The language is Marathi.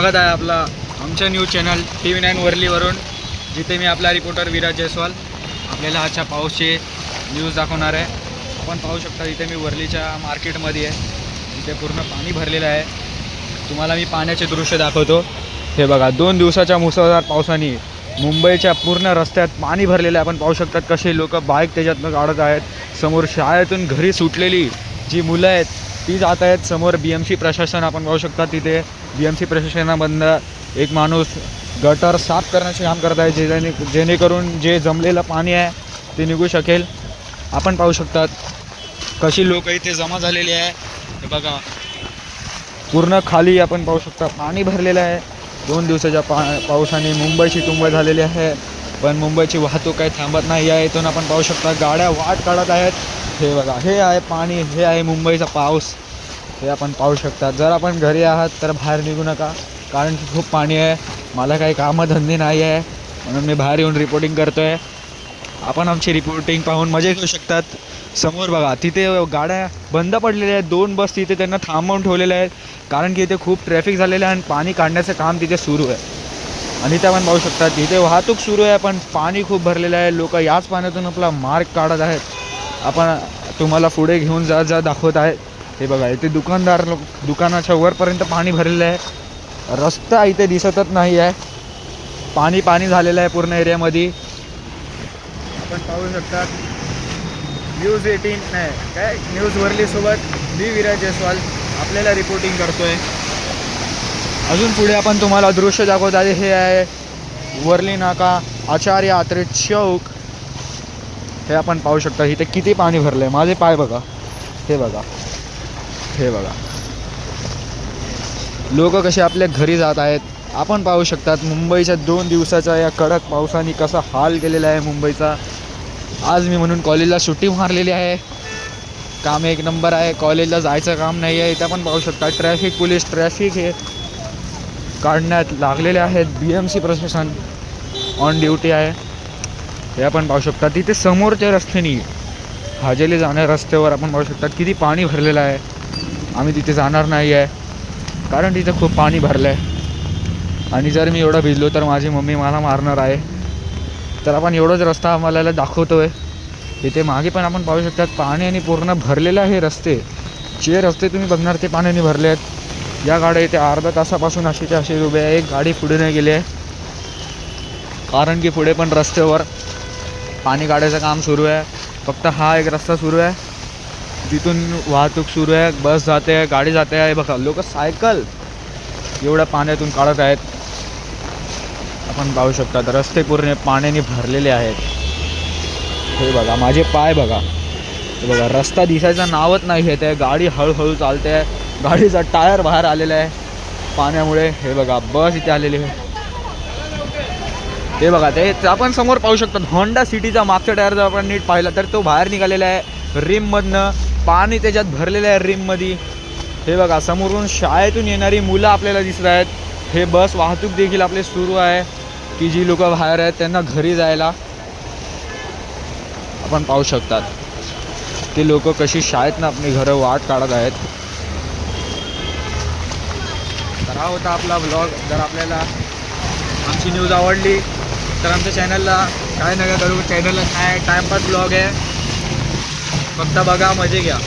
स्वागत आहे आपला आमच्या न्यूज चॅनल TV9 वर्लीवरून, जिथे मी आपला रिपोर्टर विराज जयस्वाल आपल्याला आजच्या पाऊसचे न्यूज दाखवणार आहे। आपण पाहू शकता इथे मी वर्लीच्या मार्केटमध्ये आहे, इथे पूर्ण पाणी भरलेलं आहे। तुम्हाला मी पाण्याचे दृश्य दाखवतो। हे बघा, 2 दिवसाच्या मुसळधार पावसाने मुंबईच्या पूर्ण रस्त्यात पाणी भरलेलं आहे। आपण पाहू शकतात कसे लोक बाईक त्याच्यातनं काढत आहेत। समोर शाळेतून घरी सुटलेली जी मुलं आहेत ती जात आहेत। समोर BMC प्रशासन आपण पाहू शकता, तिथे BMC प्रशासनामधनं एक माणूस गटर साफ करण्याचे काम करत आहे, जेणेकरून जे जमलेलं पाणी आहे ते निघू शकेल। आपण पाहू शकतात कशी लोक इथे जमा झालेली आहे। हे बघा, पूर्ण खाली आपण पाहू शकता पाणी भरलेलं आहे। 2 दिवसाच्या पावसाने मुंबईची तुंबळ झालेली आहे, पण मुंबईची वाहतूक काही थांबत नाही आहे। इथून आपण पाहू शकता गाड्या वाट काढत आहेत। हे बघा, हे आहे पाणी, हे आहे मुंबईचा पाऊस। हे आपण पाहू शकता। जर आपण घरी आहात तर बाहेर निघू नका, कारण की खूप पाणी आहे। मला काही कामधंदे नाही आहे, म्हणून मी बाहेर येऊन रिपोर्टिंग करतो आहे। आपण आमची रिपोर्टिंग पाहून मजा घेऊ शकतात। समोर बघा, तिथे गाड्या बंद पडलेल्या आहेत। 2 बस तिथे त्यांना थांबवून ठेवलेल्या आहेत, कारण की इथे खूप ट्रॅफिक झालेलं आहे आणि पाणी काढण्याचं काम तिथे सुरू आहे। आणि ते आपण पाहू शकता तिथे वाहतूक सुरू आहे, पण पाणी खूप भरलेलं आहे। लोक याच पाण्यातून आपला मार्ग काढत आहेत। आपण तुम्हाला पुढे घेऊन जा दाखवत आहे। हे बघा, इथे दुकानाच्या वरपर्यंत पाणी भरलेलं आहे। रस्ता इथे दिसतच नाही आहे, पाणी झालेलं आहे पूर्ण एरियामध्ये। आपण पाहू शकता न्यूज 18 नाही काय न्यूज वर्लीसोबत मी विराज जयस्वाल आपल्याला रिपोर्टिंग करतोय। अजून पुढे आपण तुम्हाला दृश्य दाखवत आहे। हे आहे वर्ली नाका, आचार्य आत्रे चौक। हे आपण पाहू शकता इथे किती पाणी भरलं आहे। माझे पाय बघा, हे बघा, हे बघा, लोक कसे आपल्या घरी जात आहेत। आपण पाहू शकतात मुंबईच्या 2 दिवसाच्या या कडक पावसाने कसा हाल केलेला आहे मुंबईचा। आज मी म्हणून कॉलेजला सुट्टी मारलेली आहे। काम एक नंबर आहे, कॉलेजला जायचं काम नाही आहे। इथे आपण पाहू शकता पोलीस ट्रॅफिक हे काढण्यात लागलेले आहेत। BMC प्रशासन ऑन ड्युटी आहे। हे आपण पाहू शकता तिथे समोरच्या रस्त्याने हाजेली जाण्या रस्त्यावर आपण पाहू शकता किती पाणी भरलेलं आहे। आम्ही तिथे जाणार नाही आहे, कारण तिथे खूप पाणी भरलं आहे आणि जर मी एवढं भिजलो तर माझी मम्मी मला मारणार आहे। तर आपण एवढंच रस्ता आम्हाला दाखवतो आहे। इथे मागे पण आपण पाहू शकतात पाण्याने पूर्ण भरलेलं आहे रस्ते। जे रस्ते तुम्ही बघणार ते पाण्याने भरले आहेत। या गाड्या इथे अर्धा तासापासून अशीच्या अशी उभे आहे। एक गाडी पुढे नाही गेली आहे, कारण की पुढे पण रस्त्यावर पाणी काढायचं काम सुरू आहे। फक्त हा एक रस्ता सुरू आहे, तिथून वाहतूक सुरू आहे। बस जाते आहे, गाडी जाते आहे। बघा, लोक सायकल एवढ्या पाण्यातून काढत आहेत। आपण पाहू शकतात रस्ते पूर्ण पाण्याने भरलेले आहेत। हे बघा, माझे पाय बघा, हे बघा, रस्ता दिसायचं नावच नाही घेत आहे। गाडी हळूहळू चालते आहे, गाडीचा टायर बाहेर आलेला आहे पाण्यामुळे। हे बघा, बस इथे आलेली आहे। हे बघा, ते आपण समोर पाहू शकतो होंडा सिटीचा मागचा टायर जर आपण नीट पाहिला तर तो बाहेर निघालेला आहे रिममधनं। पाणी त्याच्यात भरलेलं आहे रिममध्ये। हे बघा, समोरून शाळेतून येणारी मुलं आपल्याला दिसत आहेत। हे बस वाहतूक देखील आपले सुरू आहे, की जी लोक बाहेर आहेत त्यांना घरी जायला। आपण पाहू शकतात ते लोक कशी शाळेतनं आपली घरं वाट काढत आहेत। तर हा होता आपला ब्लॉग। जर आपल्याला आमची न्यूज आवडली तर आमच्या चॅनलला काय नका करू, चॅनलला काय टाइमपास ब्लॉग आहे, फक्त बघा, मजे घ्या।